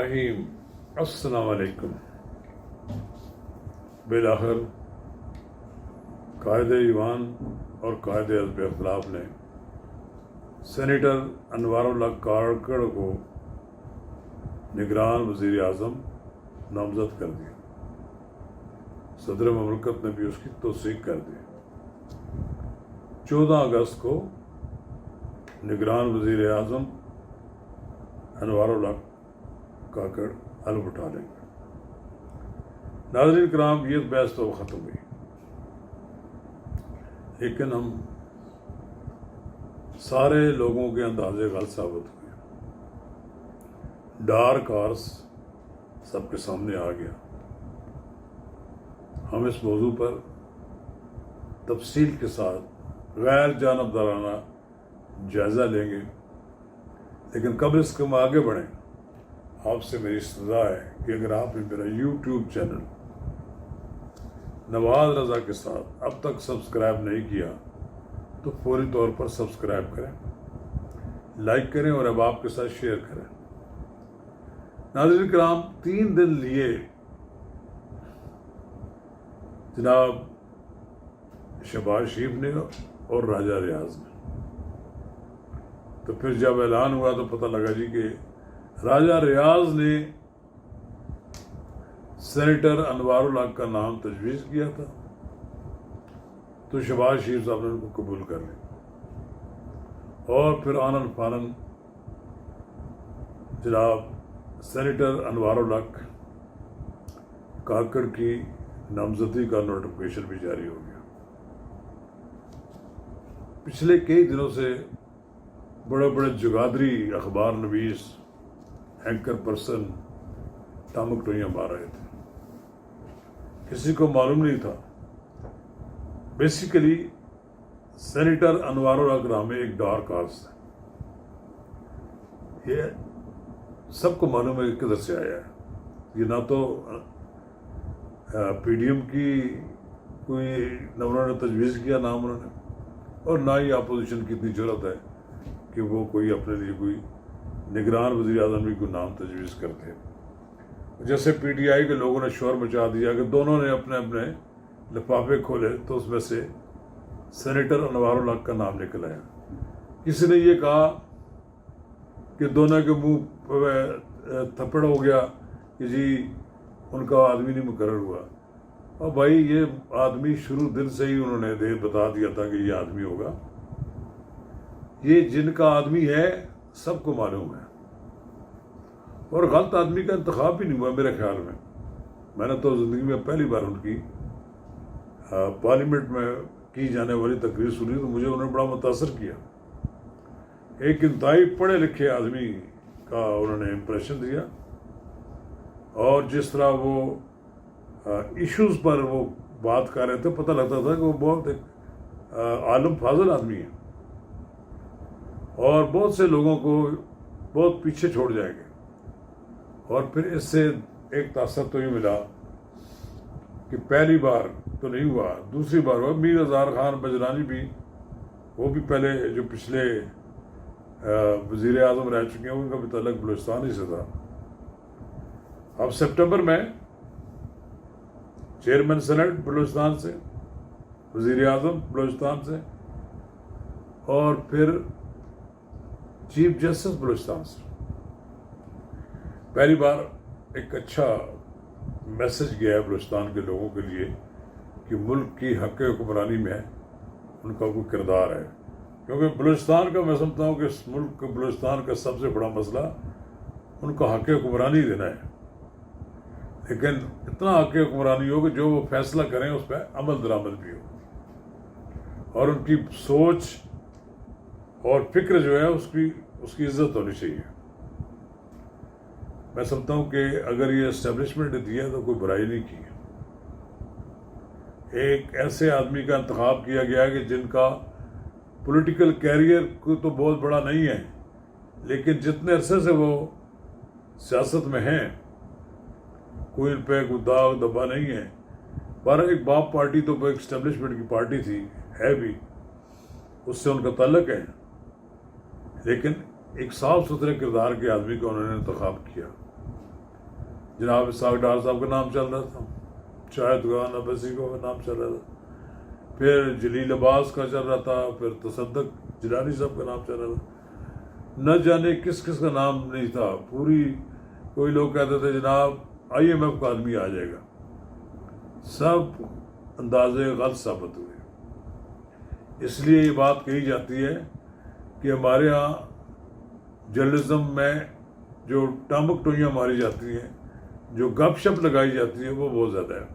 रहीम अस्सलाम वालेकुम। बिलाखिर कायदे ईवान और कायदे हज़्ब इख्तिलाफ ने सेनेटर अनवारुल्लाह काकड़ को निगरान वज़ीर आज़म नामज़द कर दिया। सदर ममलकत ने भी उसकी तौसीक कर दी। 14 अगस्त को निगरान वज़ीर आज़म अनवारुल्लाह काकड़ हल्फ उठा लेंगे। नाज़रीन कराम, ये बहस तो ख़त्म हुई, लेकिन हम सारे लोगों के अंदाजे गलत साबित हुए। डार्क हॉर्स सबके सामने आ गया। हम इस मौजू पर तफसील के साथ गैर जानबदाराना जायज़ा लेंगे, लेकिन कब इसके हम आगे बढ़ें, आपसे मेरी इस्तदा है कि अगर आपने मेरा यूट्यूब चैनल नवाज रज़ा के साथ अब तक सब्सक्राइब नहीं किया तो फौरी तौर पर सब्सक्राइब करें, लाइक करें और अब आपके साथ शेयर करें। नाज़रीन कराम, 3 दिन लिए जनाब शहबाज शरीफ ने और राजा रियाज ने, तो फिर जब ऐलान हुआ तो पता लगा जी कि राजा रियाज ने सेनेटर अनवारुल्लाह का नाम तजवीज़ किया था, तो शहबाज शरीफ साहब ने उनको कबूल कर लिया और फिर आनन फानन जनाब सेनेटर अनवारुल्लाह काकड़ की नामजदगी का नोटिफिकेशन भी जारी हो गया। पिछले कई दिनों से बड़े बड़े जुगादरी अखबार नवीस एंकर पर्सन टामक टोइयाँ मार रहे थे। किसी को मालूम नहीं था। बेसिकली सेनेटर अनवारुल्लाह का नाम एक डार्क हॉर्स है। ये सबको मालूम है किधर से आया है। ये ना तो पीडीएम की कोई न उन्होंने तजवीज़ किया नाम उन्होंने, और ना ही अपोजिशन की इतनी जरूरत है कि वो कोई अपने लिए कोई निगरान वज़ीर आज़म भी कोई नाम तजवीज़ करते। जैसे पीटीआई के लोगों ने शोर मचा दिया कि दोनों ने अपने अपने लिफाफे खोले तो उसमें से सेनेटर अनवारुल्लाह का नाम निकल आया। किसी ने ये कहा कि दोनों के मुंह पर थप्पड़ हो गया कि जी उनका आदमी नहीं मुकर्रर हुआ। और भाई ये आदमी शुरू दिन से ही उन्होंने बता दिया था कि ये आदमी होगा। ये जिनका आदमी है सबको मालूम है, और गलत आदमी का इंतखाब भी नहीं हुआ मेरे ख्याल में। मैंने तो ज़िंदगी में पहली बार उनकी पार्लियामेंट में की जाने वाली तकरीर सुनी तो मुझे उन्होंने बड़ा मुतासर किया। एक इंतहाई पढ़े लिखे आदमी का उन्होंने इम्प्रेशन दिया, और जिस तरह वो इश्यूज़ पर वो बात कर रहे थे पता लगता था कि वो बहुत एक आलम फाजल आदमी है और बहुत से लोगों को बहुत पीछे छोड़ जाएंगे। और फिर इससे एक तासर तो ये मिला कि पहली बार तो नहीं हुआ, दूसरी बार हुआ। मीर अज़ार खान बजरानी भी, वो भी पहले जो पिछले वज़ीर आज़म रह चुके हैं उनका भी तल्लुक़ बलूचिस्तान ही से था। अब सितंबर में चेयरमैन सेनेट बलूचिस्तान से, वज़ीर आज़म बलूचिस्तान से, और फिर चीफ जस्टिस बलूचिस्तान से। पहली बार एक अच्छा मैसेज गया है बलूचिस्तान के लोगों के लिए कि मुल्क की हक़ हुक्मरानी में उनका कोई किरदार है। क्योंकि बलूचिस्तान का मैं समझता हूँ कि इस मुल्क बलूचिस्तान का सबसे बड़ा मसला उनका हक़ हुक्मरानी देना है, लेकिन इतना हक़ हुक्मरानी हो कि जो वो फैसला करें उस पर अमल दरामद भी हो, और उनकी सोच और फिक्र जो है उसकी इज्जत होनी चाहिए। मैं समझता हूँ कि अगर ये एस्टेब्लिशमेंट दिया तो कोई बुराई नहीं की। एक ऐसे आदमी का इंतखाब किया गया कि जिनका पॉलिटिकल कैरियर को तो बहुत बड़ा नहीं है, लेकिन जितने अरसे से वो सियासत में हैं कोई इन पर कोई दाग दबा नहीं है। पर एक बाप पार्टी तो एक एस्टेब्लिशमेंट की पार्टी थी, है भी, उससे उनका ताल्लुक है, लेकिन एक साफ सुथरे किरदार के आदमी का उन्होंने इंतखाब किया। جناب اسحاق ڈار صاحب کا نام چل رہا تھا، شاہد خان عباسی کا نام چل رہا تھا، پھر جلیل عباس کا چل رہا تھا، پھر تصدق جیلانی صاحب کا نام چل رہا تھا، نہ جانے کس کس کا نام نہیں تھا پوری. کوئی لوگ کہتے تھے جناب IMF کا آدمی آ جائے گا. سب اندازے غلط ثابت ہوئے. اس لیے یہ بات کہی جاتی ہے کہ ہمارے ہاں جرنلزم میں جو ٹامک ٹوئیاں ماری جاتی ہیں، جو گپ شپ لگائی جاتی ہے، وہ بہت زیادہ ہے.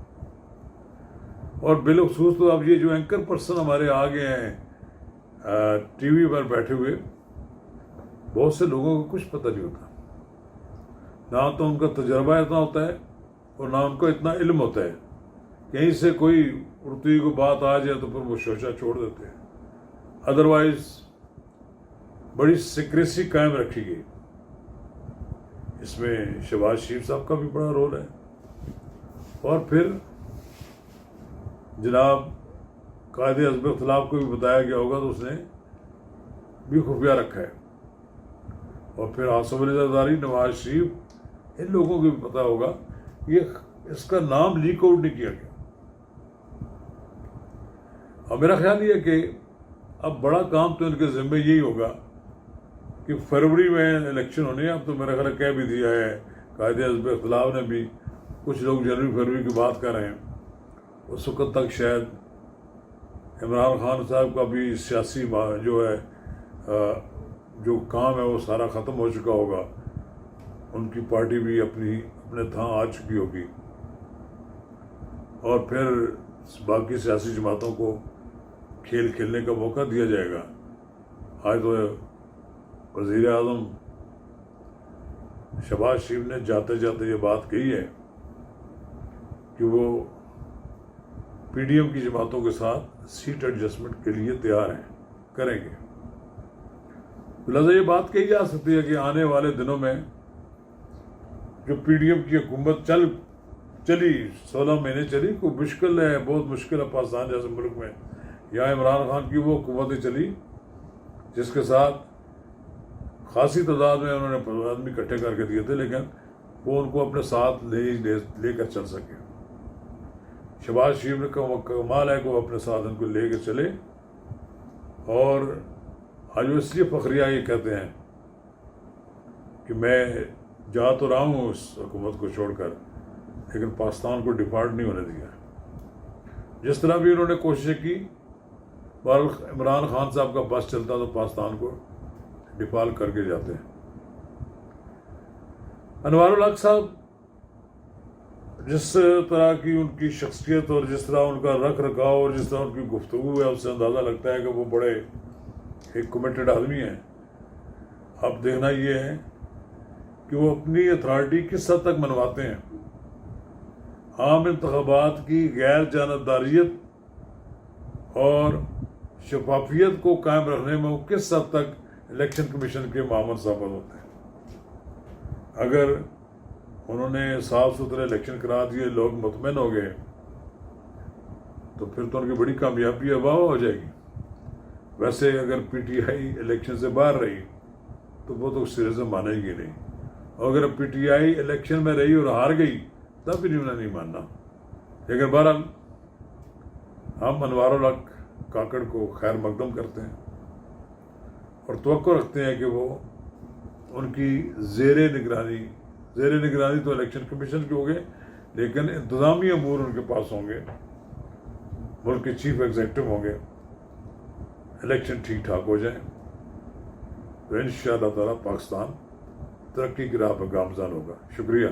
اور بالخصوص تو اب یہ جو اینکر پرسن ہمارے آ گئے ہیں ٹی وی پر بیٹھے ہوئے، بہت سے لوگوں کو کچھ پتہ نہیں ہوتا. نہ تو ان کا تجربہ اتنا ہوتا ہے اور نہ ان کو اتنا علم ہوتا ہے. کہیں سے کوئی اڑتی کو بات آ جائے تو پھر وہ شوشہ چھوڑ دیتے ہیں. ادروائز بڑی سیکریسی قائم رکھی گئی. اس میں شہباز شریف صاحب کا بھی بڑا رول ہے. اور پھر جناب قائد حزب اختلاف کو بھی بتایا گیا ہوگا تو اس نے بھی خفیہ رکھا ہے. اور پھر آصف علی زرداری، نواز شریف، ان لوگوں کو بھی پتہ ہوگا. یہ اس کا نام لیک آؤٹ نہیں کیا گیا. اور میرا خیال یہ ہے کہ اب بڑا کام تو ان کے ذمہ یہی ہوگا کہ فروری میں الیکشن ہونے. اب تو میرا خیال کہہ بھی دیا ہے قائد حزب اختلاف نے بھی، کچھ لوگ جنوری فروری کی بات کر رہے ہیں. اس وقت تک شاید عمران خان صاحب کا بھی سیاسی جو ہے جو کام ہے وہ سارا ختم ہو چکا ہوگا. ان کی پارٹی بھی اپنے تھاں آ چکی ہوگی. اور پھر باقی سیاسی جماعتوں کو کھیل کھیلنے کا موقع دیا جائے گا. آج تو وزیر اعظم شہباز شریف نے جاتے جاتے یہ بات کہی ہے کہ وہ PDM کی جماعتوں کے ساتھ سیٹ ایڈجسٹمنٹ کے لیے تیار ہیں، کریں گے. لہٰذا یہ بات کہی جا سکتی ہے کہ آنے والے دنوں میں جو PDM کی حکومت چلی 16 مہینے چلی، کوئی مشکل ہے، بہت مشکل ہے پاکستان جیسے ملک میں. یہاں عمران خان کی وہ حکومتیں چلی جس کے ساتھ خاصی تعداد میں انہوں نے آدمی اکٹھے کر کے دیے تھے، لیکن وہ ان کو اپنے ساتھ لے کر چل سکے. شہباز شریف نے کمال ہے کہ وہ اپنے ساتھ ان کو لے کے چلے. اور آج وہ اس لیے فخریہ یہ کہتے ہیں کہ میں جا تو رہا ہوں اس حکومت کو چھوڑ کر، لیکن پاکستان کو ڈیفالٹ نہیں ہونے دیا. جس طرح بھی انہوں نے کوششیں کی، عمران خان صاحب کا بس چلتا تو پاکستان کو ڈیفالٹ کر کے جاتے ہیں. انوار الحق صاحب جس طرح کی ان کی شخصیت اور جس طرح ان کا رکھ رکھاؤ اور جس طرح ان کی گفتگو ہے، اس سے اندازہ لگتا ہے کہ وہ بڑے ایک کمیٹڈ آدمی ہیں. اب دیکھنا یہ ہے کہ وہ اپنی اتھارٹی کس حد تک منواتے ہیں. عام انتخابات کی غیر جانبداریت اور شفافیت کو قائم رکھنے میں وہ کس حد تک الیکشن کمیشن کے معاون ثابت ہوتے ہیں. اگر انہوں نے صاف ستھرے الیکشن کرا دیے، لوگ مطمئن ہو گئے، تو پھر تو ان کی بڑی کامیابی واہ ہو جائے گی. ویسے اگر PTI الیکشن سے باہر رہی تو وہ تو سرے سے مانے گی نہیں. اور اگر PTI الیکشن میں رہی اور ہار گئی تب بھی انہیں نہیں ماننا. لیکن بہرحال ہم انوار الحق کاکڑ کو خیر مقدم کرتے ہیں اور توقع رکھتے ہیں کہ وہ ان کی زیر نگرانی تو الیکشن کمیشن کے ہوں گے، لیکن انتظامی امور ان کے پاس ہوں گے، ملک کے چیف ایگزیکٹو ہوں گے. الیکشن ٹھیک ٹھاک ہو جائیں تو انشاءاللہ تعالیٰ پاکستان ترقی کی راہ پر گامزن ہوگا. شکریہ.